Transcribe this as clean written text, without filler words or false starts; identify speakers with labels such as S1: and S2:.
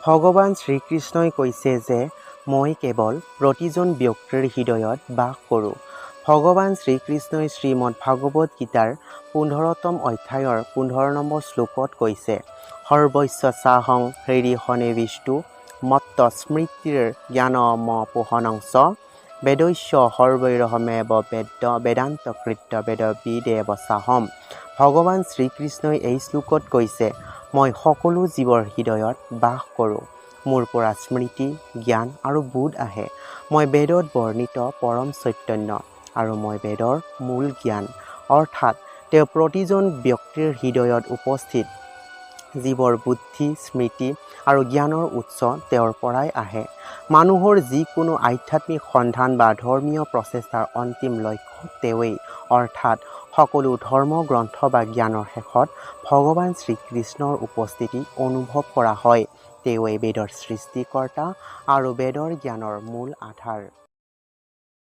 S1: ভগৱান শ্ৰীকৃষ্ণই কৈছে যে মই কেৱল প্ৰতিজন ব্যক্তিৰ হৃদয়ত বাস কৰোঁ। ভগৱান শ্ৰীকৃষ্ণই শ্ৰীমদ ভাগৱত গীতাৰ 15তম অধ্যায়ৰ 15 নম্বৰ শ্লোকত কৈছে, সৰ্বস্য চাহং হৃদি সন্নিবিষ্টো মত্ত স্মৃতিৰ জ্ঞানমপোহনং চ বেদস্য সৰ্বৈৰহমেৱ বেদান্ত কৃত্য বেদবিদেৱ চাহম। ভগৱান শ্ৰীকৃষ্ণই এই শ্লোকত কৈছে, মই সকলো জীৱৰ হৃদয়ত বাস কৰোঁ। মোৰ পৰা স্মৃতি, জ্ঞান আৰু বোধ আহে। মই বেদত বৰ্ণিত পৰম চৈতন্য আৰু মই বেদৰ মূল জ্ঞান, অৰ্থাৎ তেওঁ প্ৰতিজন ব্যক্তিৰ হৃদয়ত উপস্থিত। জীৱৰ বুদ্ধি, স্মৃতি আৰু জ্ঞানৰ উৎস তেওঁৰ পৰাই আহে। মানুহৰ যিকোনো আধ্যাত্মিক সন্ধান বা ধৰ্মীয় প্ৰচেষ্টাৰ অন্তিম লক্ষ্য তেওঁৱেই, অৰ্থাৎ সকলো ধৰ্মগ্ৰন্থ বা জ্ঞানৰ শেষত ভগৱান শ্ৰীকৃষ্ণৰ উপস্থিতি অনুভৱ কৰা হয়। তেওঁৱেই বেদৰ সৃষ্টিকৰ্তা আৰু বেদৰ জ্ঞানৰ মূল আধাৰ।